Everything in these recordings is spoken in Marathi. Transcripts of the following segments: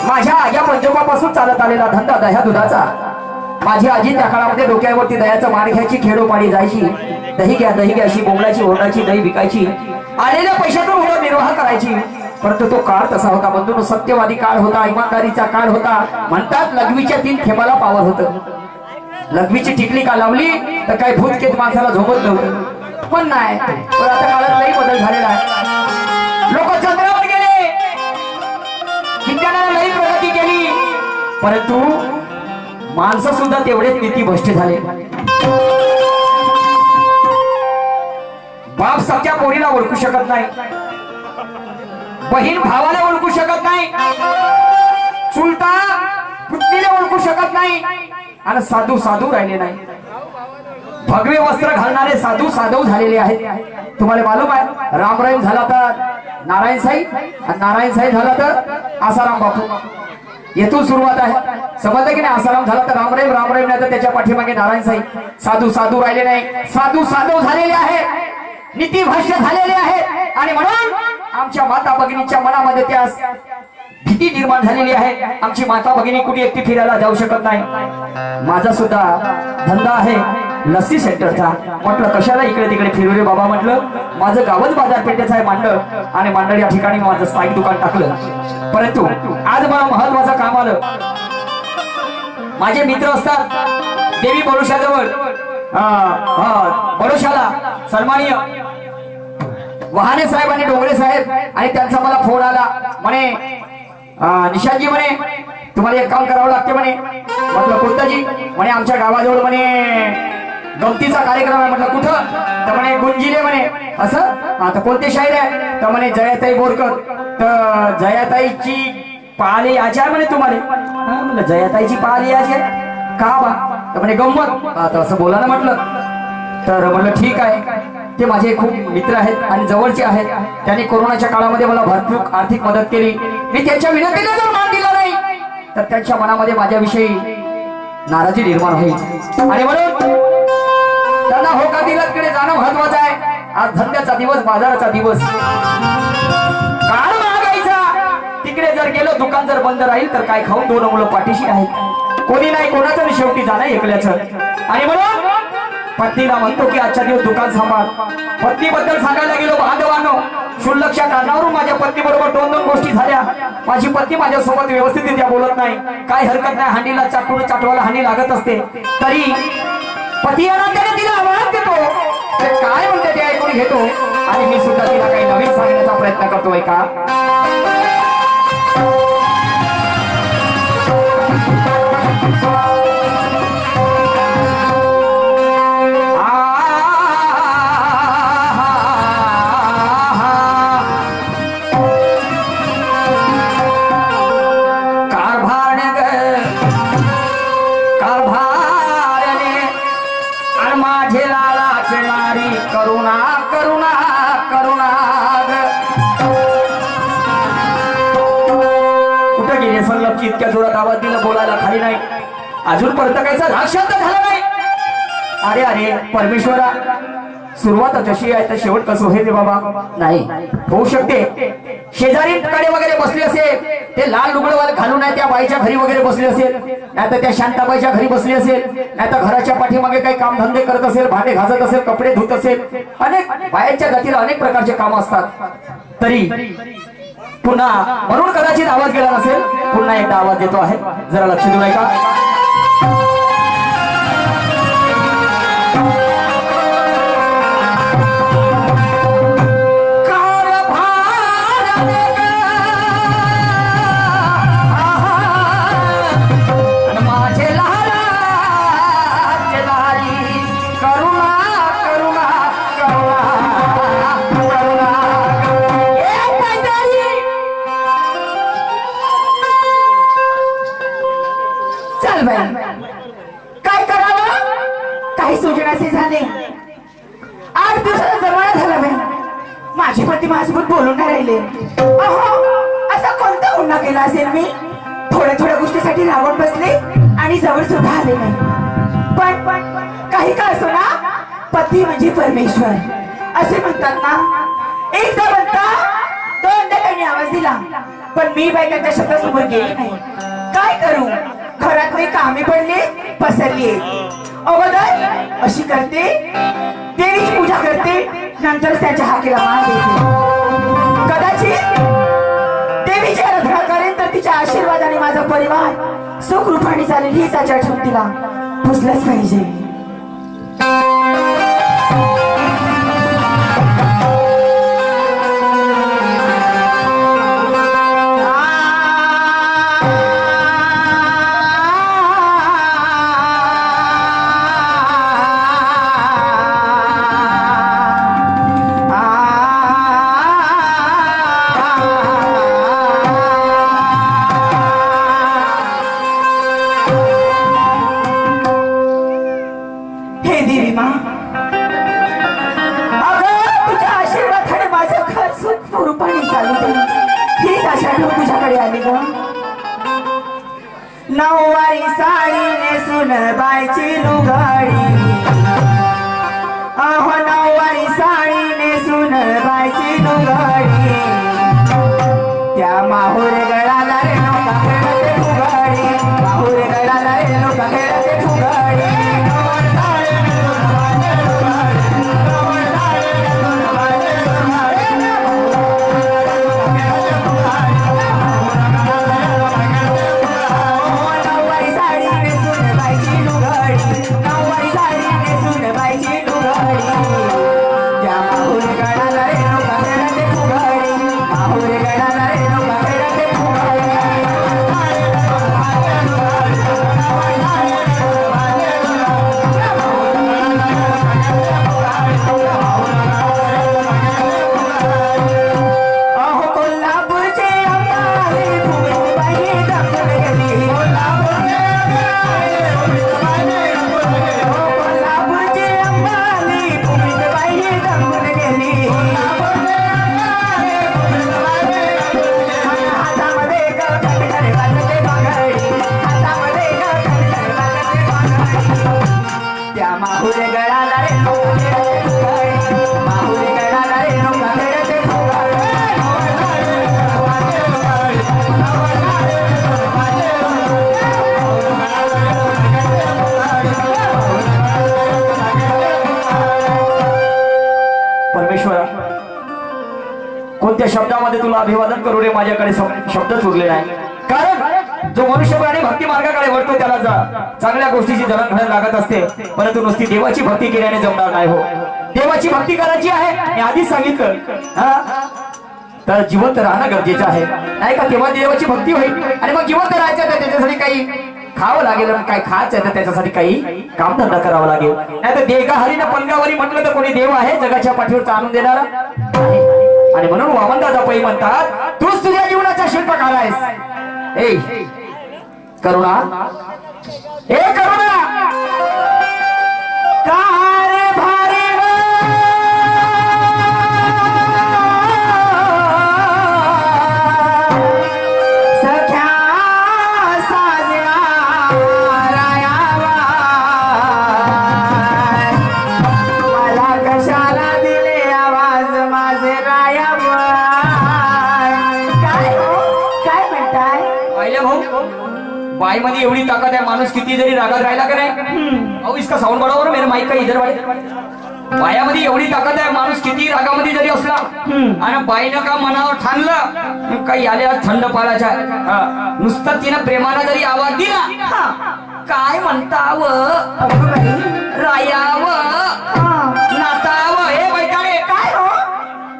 माझ्या आज्या पंजोबापासून चालत आलेला धंदा दह्या दुधाचा। माझी आजी त्या काळामध्ये डोक्यावरती दह्याचं मार घ्यायची, खेडोपाडी जायची, दही घ्या अशी बोंबलाची ओरडाची, दही विकायची, आलेल्या पैशातून उदरनिर्वाह करायची। परंतु तो काळ तसा होता बंधूंनो, सत्यवादी काळ होता, इमानदारीचा काळ होता। म्हणतात लघवीच्या 3 थेंबाला पावर होतं। लघवीची टिकली का लावली तर काही भूतकेत माणसाला झोपत नव्हतं, पण नाही। पण आता काळात लई बदल झालेला आहे। लोक चंद्रावर गेले, विज्ञानाने लई प्रगती केली, परंतु माणसं सुद्धा तेवढेच नीतिभ्रष्ट झाले। बाप सख्या पोरीला ओळखू शकत नाही, बहीण भावाला ओळखू शकत नाही, चुलता पुतणीला ओळखू शकत नाही, आणि साधू साधू राहिले नाही। भगवे वस्त्र घालणारे साधू साधू झालेले आहेत। तुम्हाला मालूम आहे, रामराम झाला तर नारायण साई, आणि नारायण साई झाला तर आसाराम बापू। येथून सुरुवात आहे, समजलं की नाही? आसाराम झाला तर रामराम, रामराम नाही तर त्याच्या पाठीमागे नारायण साई। साधू साधू राहिले नाही, साधू साधू झालेले आहेत, नीतिभ्रष्ट झालेले आहेत। आणि म्हणून आमच्या माता भगिनीच्या मनामध्ये त्यास भीती निर्माण झालेली आहे। आमची माता भगिनी कुठे एकटी फिरायला जाऊ शकत नाही। माझा सुद्धा धंदा आहे लस्सी सेंटरचा। म्हटलं कशाला इकडे तिकडे फिरू रे बाबा, म्हटलं माझं गावच बाजारपेठेचं आहे मांडळ, आणि मांडळ या ठिकाणी माझं स्थायिक दुकान टाकलं। परंतु आज मला महत्वाचं काम आलं। माझे मित्र असतात देवी बडोशाजवळ, बडोशाला सन्माननीय वहाने साहेब आणि डोंगरे साहेब, आणि त्यांचा मला फोन आला, म्हणे निशांतजी म्हणे तुम्हाला एक काम करावं लागते म्हणे। म्हटलं कोणतं जी? म्हणे आमच्या गावाजवळ म्हणे गमतीचा कार्यक्रम आहे। म्हटलं कुठं? तर म्हणे गुंजिले म्हणे। असं? आता कोणते शाहीर आहे? तर म्हणे जयाताई बोरकर। तर जयाताईची पाळी याची आहे म्हणे तुम्हाला? म्हणलं जयाताईची पाळी याची आहे का बा? तर म्हणे गंमत। आता असं बोला ना म्हटलं। तर म्हटलं ठीक आहे, ते माझे खूप मित्र आहेत आणि जवळचे आहेत, त्यांनी कोरोनाच्या काळामध्ये मला भरपूर आर्थिक मदत केली। मी त्यांच्या विनंतीला जर मान दिला नाही तर त्यांच्या मनामध्ये माझ्याविषयी नाराजी निर्माण होईल, आणि म्हणून त्यांना होकार दिलाकडे जाणं महत्वाचं आहे। आज धंद्याचा दिवस, बाजाराचा दिवस, काळ महागाईचा। तिकडे जर गेलो, दुकान जर बंद राहील तर काय खाऊन 2 मुलं पाठीशी आहेत, कोणी नाही कोणाचं, शेवटी जाणं एकल्याचं। आणि म्हणून पत्नीला म्हणतो की आजच्या दिवस दुकान सांभाळ। पत्नीबद्दल सांगायला गेलो बांधवांनो, क्षुल्लकच्या कारणावरून माझ्या पत्नीबरोबर 2 गोष्टी झाल्या। माझी पत्नी माझ्यासोबत व्यवस्थितरित्या बोलत नाही, काय हरकत नाही, हांडीला चाटवायला हांडी लागत असते, तरी पती या नात्याने तिला आवाज देतो, ते काय म्हणते ते ऐकून घेतो, आणि मी सुद्धा तिला काही नवीन सांगण्याचा प्रयत्न करतोय का? इतक्या जोरात आवाज दिला, बोलायला खाली नाही, अजून परतकायचा राग शांत झाला नाही। अरे अरे परमेश्वरा, सुरुवात जशी आहे तर शेवट कसं होईल रे बाबा? नाही होऊ शकते शेजारी कडे वगैरे बसली असेल, ते लाल लुगडं घालून आहे त्या बाईच्या घरी वगैरे बसली असेल, नाही तर त्या शांताबाईच्या घरी बसली असेल, नाही तर घराच्या पाठीमागे काही कामधंदे करत असेल, भांडे घासत असेल, कपडे धुत असेल, अनेक बायांच्या गतीला अनेक प्रकारचे काम असतात। तरी पुन्हा म्हणून कदाचित आवाज गेला नसेल, पुन्हा एकदा आवाज देतो आहे, जरा लक्ष देऊ नका। काय करावं काही सुचनाचे झाले। 8 दिवसाचा जमाना झाला बाई, माझी पती माझ्यासोबत बोलून नाही राहिले। अहो असा कोणता गुन्हा केला असेल मी? थोड्या गोष्टीसाठी रागवून बसले आणि जवळ सुद्धा आले नाही। पण काही का असो ना, पती म्हणजे परमेश्वर असे म्हणतात ना। एकदा म्हणता 2दा त्यांनी आवाज दिला, पण मी बाई त्यांच्या शब्दासमोर गेली नाही. काय करू, घरातली कामे पडली पसरली. अगोदर अशी करते, देवीची पूजा करते, नंतर त्याच्या हाकेला मान देते. कदाचित देवीची आराधना करेन तर तिच्या आशीर्वादाने माझा परिवार सुखरूपाने चालेल हीच आशा ठेवून तिला पुजलंच पाहिजे. नऊवारी साडी नेसून बायची लुगाडी, अहो नऊवारी साडी नेसून बायची लुगाडी, त्या माहुर गळाला रे नौका खेळते फुगाडी, माहुर गळाला रे नौका खेळते फुगाडी. कोणत्या शब्दामध्ये तुला अभिवादन करू रे, माझ्याकडे शब्दच उरले नाही. कारण जो मनुष्य आणि भक्ती मार्गाकडे वळतो त्याला चांगल्या गोष्टीची जडणघडण लागत असते, परंतु नुसती देवाची भक्ती केल्याने जमणार नाही. हो, देवाची भक्ती करायची आहे मी आधीच सांगितलं, तर जिवंत राहणं गरजेचं आहे, नाही का? तेव्हा देवाची भक्ती होईल. आणि मग जिवंत राहायचं तर त्याच्यासाठी काही खावं लागेल, काय खायचं तर त्याच्यासाठी काही कामधंदा करावा लागेल. नाही तर देगाहरीनं पलंगावरी म्हटलं तर कोणी देव आहे जगाच्या पाठीवर आणून देणारा? आणि म्हणून वामनदादा पै म्हणतात, तूच तुझ्या जीवनाचा शिल्पकार आहेस. ए करुणा, ए करुणा, बाई मध्ये एवढी ताकद आहे, माणूस किती जरी रागात राहिला का नाही, अहो इसका साऊंड बढ़ाओ मेरे माइक का इधर वाले. बायामध्ये एवढी ताकद आहे, माणूस किती रागामध्ये जरी असला आणि बाईनं का मनावर ठाणलं काही आल्या थंड पाळायच्या, नुसतं तिनं प्रेमानं जरी आवाज दिला, काय म्हणताव रायाव नाताव, हे बैठाडे काय हो,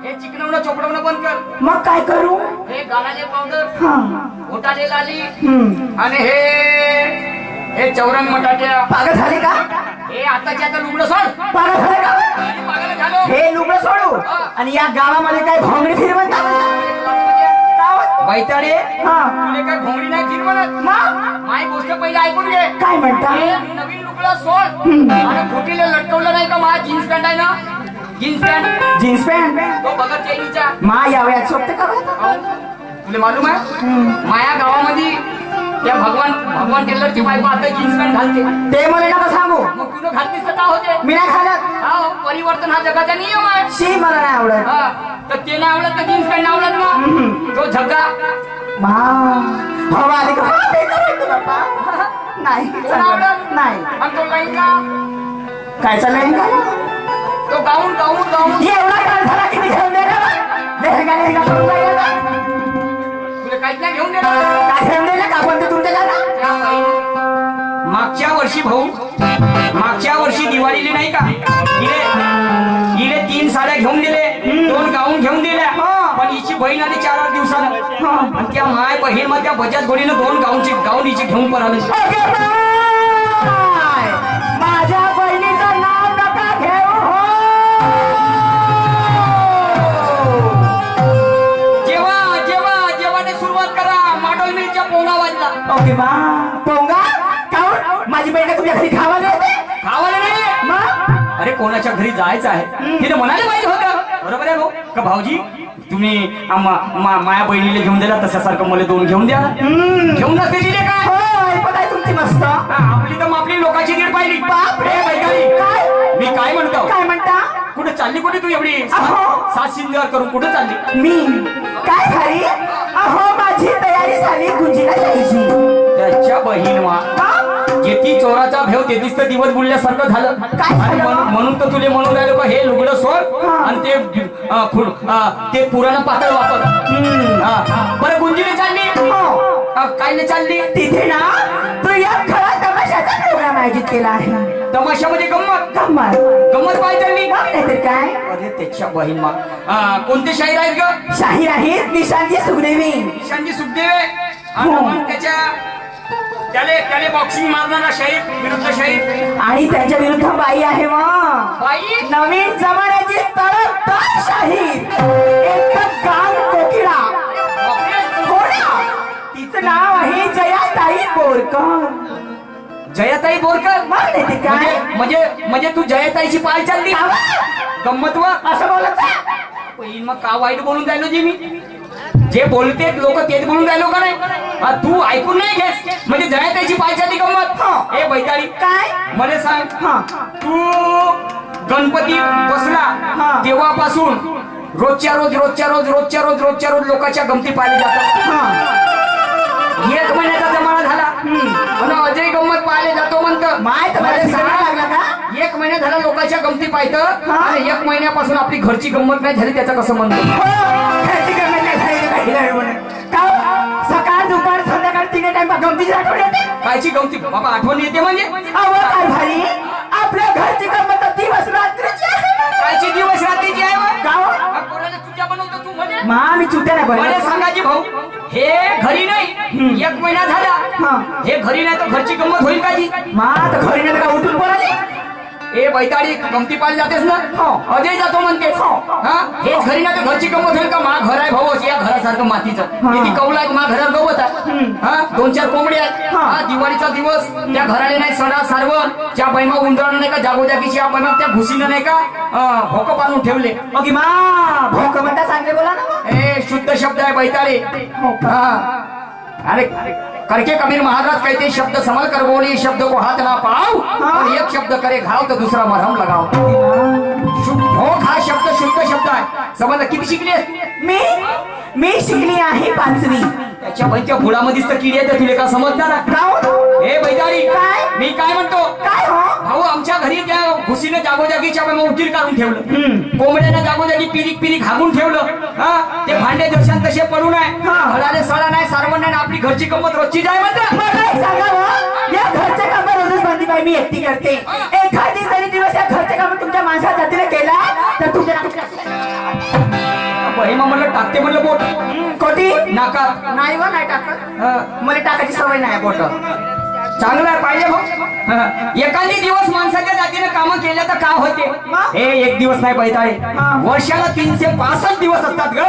हे चिकनवणं चोपडवणं बंद कर. मग काय करू? हे गालाले पावडर, ओटाले लाली आणि हे चौरंग मटाट्या. पागल झाले का? हे आताच्या आता लुगडं सोड. पागल झाले का? पागल झालो. हे लुगडं सोडू आणि या गावामध्ये काय भोंगडी फिरवत बैताडे? तुले काय भोंगडी नाही फिरवत? माय गोष्ट पहिले ऐकून घे. काय म्हणता? नवीन लुगडं सोड आणि खोटीला लटकवलं नाही का माझा जीन्स पॅन्ट आहे ना, जीन्स पॅन्ट, जीन्स पॅन्ट तो बघा चैनीच्या मा यावयात सोबत का? तुला मालूम आहे माया गावामध्ये त्या भगवान टेलरची बायको आता जीन्स पॅन्ट घालते. ते मला नका सांगू. मग तुला घालतीस तर का होते? मी नाही घालत. परिवर्तन हा जगाचा नियम आहे. शी मला नाही आवडत. तर ते नाही आवडत तर जीन्स पॅन्ट आवडत ना, तो झगा हवा आली का ते करायचं बाप्पा नाही चांगलं. नाही आणि तो लहंगा काय चाललंय का तो गाऊन गाऊन गाऊन एवढा काळ झाला किती घेऊन देणार लेहंगा लेहंगा करून राहिला तुला काहीच नाही घेऊन देणार. काय घेऊन दिलं का पण ते तुमच्या घरात मागच्या वर्षी भाऊ मागच्या वर्षी दिवाळीला नाही का हिने 3 साड्या घेऊन दिले 2 गाऊन घेऊन दिल्या पण हिची बहीण आली 4-8 दिवसानं आणि त्या माय बहीण मग त्या बजाज गोडीनं 2 गाऊन हिची घेऊन पण आली. माझ्या बहिणीचं नाव नका घेऊ हो. जेव्हा जेव्हा जेव्हाने सुरुवात करा मॉडेल मिलच्या पोंगा वाजला. ओके मा पोंगा काऊन माझी बहीण तुझ्या घरी खावायला येते खावाले नाही मग अरे कोणाच्या घरी जायचं आहे तिने म्हणाले पाहिजे होतं बरोबर आहे भाऊ का भाऊजी तुम्ही माया बहिणीला घेऊन दिला तशासारखं मला 2 घेऊन द्या. घेऊन नसते दिले काय हो ऐकत आहे तुमची मस्त आपली तर आपली लोकांची दीड पाहिली. बापरे बैगाडी काय मी काय म्हणतो काय म्हणता कुठे चालली कुठे तू एवढी अहो. 7 सिंगर करून कुठे चालली. मी काय खरी अहो माझी तयारी झाली गुंजीला जायची त्याच्या बहीण वा जेती चोराचा भेव तेथीच तर दिवस बुडल्यासारखं झालं. काय आणि झालं? म्हणून तर तुले म्हणून राहिलो का हे लुगडं सोड आणि ते पुराणं पातळ वापर. बरं गुंजीने चालली काय नाही चालली तिथे ना तू या खरा तमाशाचा प्रोग्राम आयोजित केला आहे. तमाशामध्ये गंमत गंमत गंमत पाहिजे चालली. नाहीतर काय अरे त्याच्या बहीण मा कोणते शाहीर आहेत ग. शाहीर आहेत निशांतजी सुखदेवी निशांतजी सुखदेवे आणि मग त्याले बॉक्सिंग मारणारा शाहीर विरुद्ध शाहीर आणि त्यांच्या विरुद्ध बाई आहे मग बाई नवीन जमान्याची तडकदार शाहीर एकदम गाम कोकिळा हो ना तिचं नाव आहे जयाताई बोरकर. जयाताई बोरकर मग नाही ते काय म्हणजे तू जयाताईची पाय चालली गंमत व असं बोलत बहीण मग का वाईट बोलून राहिलो जी मी जे बोलते लोक तेच बोलून राहिलो का नाही तू ऐकून नाही घेस म्हणजे जयाताईची पाय चालली गंमत. हे बैताडी काय मला सांग तू गणपती बसला तेव्हापासून रोजच्या रोज लोकांच्या गमती पाहिली जातात. 1 महिन्याचा जमाना झाला आणि अजय गंमत पाहिले जातो म्हणतं. माय तर मला सांगायला लागला का 1 महिना झाला लोकांच्या गमती पाहतं आणि 1 महिन्यापासून आपली घरची गंमत नाही झाली त्याचं कसं म्हणतो. सकाळ दुपार संध्याकाळ 3 टाइम गमतीची आठवण येते. कायची गमती बाबा आठवण येते म्हणजे काय भारी आपल्या घरची गंमत दिवस रात्रीची कायची दिवस रात्रीची आहे गाव कोणाला चुट्या बनवतो तू म्हणे मी चुट्या नाही मला बनवत. सांगाजी भाऊ हे घरी नाही 1 महिना झाला हे घरी नाही तर घरची गंमत होईल का जी तर घरी नाही का उठून बोलायची ए बैताडी गमती पाहिली जातेस ना अजय जातो म्हणते हेच घरी नाही तर घरची गंमत होईल का मा घर आहे भाऊ या घरासारखं मातीचं किती कौल आहे मा घरात गवत आहे 2-4 कोंबडी आहेत दिवाळीचा दिवस त्या घराने नाही सणा सारवण त्या बैमा उंदरानं नाही का जागोजागीची या बैमा त्या घुसीनं नाही का भोक पाडून ठेवले मग भोक म्हणता चांगले बोला ना ए शुद्ध शब्द आहे बैताडी अरे करके कबीर महाराज कहते शब्द संभल कर बोली शब्द को हाथ ना पाओ और एक शब्द करे घाव तो दूसरा मरहम लगाओ. भोग हा शब्द शुद्ध शब्द आहे. समजलं किती शिकली मी शिकली आहे 5वी. त्याच्या बैच्या बुडामध्येच तर किडी आहे तर तुला का समजणार हे बैदारी काय मी काय म्हणतो काय हो भाऊ आमच्या घरी त्या घुसीने जागोजागीच्या उकीर काढून ठेवलं कोंबड्यानं जागोजागी पिरीक हागून ठेवलं ते भांडे जशान तसे पडून आहे घराले सळा नाही सारवण नाही आपली घरची गंमत रोजची जाय म्हणतात. या घरच्या कामात रोजच बंदी बाई मी एकटी करते. एखादी जरी दिवस या घरच्या कामात तुमच्या माणसा जातीने केला तर तुमच्या बहिमा म्हणलं टाकते म्हणलं बोट कोटी नाका नाही व नाही टाकत मला टाकायची सवय नाही बोट चांगलं आहे पाहिजे भाऊ एखादी दिवस माणसाच्या जातीने कामं केल्या तर का होते हे 1 दिवस नाही पाहिजे वर्षाला 365 दिवस असतात ग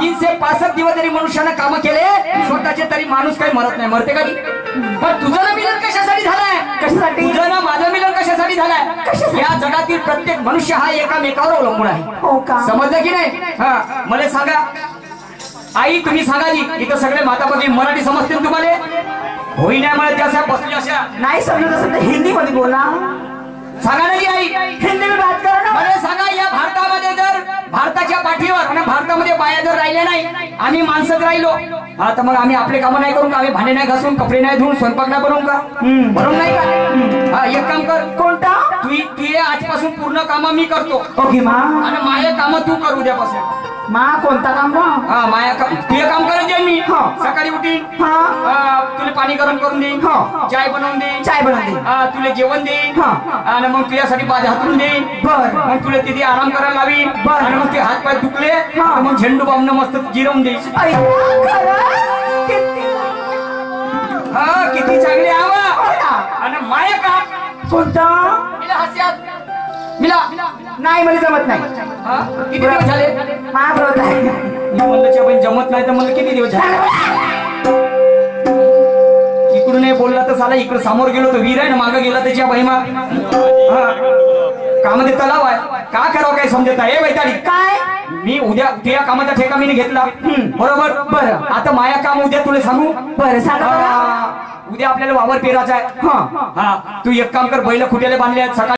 365 दिवस जरी मनुष्यानं कामं केले स्वतःचे तरी माणूस काही मरत नाही मरते का पण तुझं ना मिलन कशासाठी झालाय कशासाठी तुझं ना माझं मिलन कशासाठी झालाय या जगातील प्रत्येक मनुष्य हा एकामेकावर अवलंबून आहे. समजलं की नाही मला सांगा आई तुम्ही सांगा जी इथं सगळे मातापती मराठी समजतील तुम्हाला होई नाही मला त्याच्या बसली अशा नाही समजत असेल तर हिंदी मध्ये बोला. सांगा ना जी आई, हिंदी में बात करो ना. मला सांगा या भारतामध्ये जर भारताच्या पाठीवर आणि भारतामध्ये बाया जर राहिल्या नाही, आम्ही माणसंच राहिलो, हा तर मग आम्ही आपले कामं नाही करू का? आम्ही भांडे नाही घासून, कपडे नाही धुवून, स्वयंपाक नाही बनवून का? बरोबर नाही का? हा एक काम कर, कोणता? तू ये आजपासून पूर्ण कामं मी करतो ओके मा. आणि माझे कामं तू कर उद्यापासून. मा कोणता काम बा? हा माया काम तू हे काम करत जाईन मी. हा. सकाळी उठीन, हा. तुला पाणी गरम करून देईन, हा. चाय बनवून देईन, चाय बनवून दे. तुला जेवण देईन, हा. आणि मग तुझ्यासाठी बाज हातरून देईन. बर. मग तुला तिथे आराम करायला लावीन, बर. आणि मग ते हात पाय दुखले हा. तर मग झेंडू बामनं मस्त जिरवून देईन. अय्या, खरंच? किती हा किती चांगले आवा. हो ना. आणि माया काम कोणता? मिला हास्यात मिला. नाही मला जमत नाही. हा किती दिवस झाले? मा बरोबर आहे. मी म्हणलं च्या बाई जमत नाही तर म्हणलं किती दिवस झाले? इकडून नाही बोलला तर साला इकडे समोर गेलो तर वीर आहे ना, मागं गेला त्याच्या बहिमा कामध्ये तलाव आहे. का करावं काय समजत नाही. ए वैताडी, काय? मी उद्या तुझ्या कामाचा ठेका मी घेतला, बरोबर? बरं. आता माया काम उद्या तुला सांगू. बरं सांगा बरं. उद्या आपल्याला वावर पेरायचा आहे. हा तू एक काम कर, बैल खुट्याला बांधले आहेत सकाळी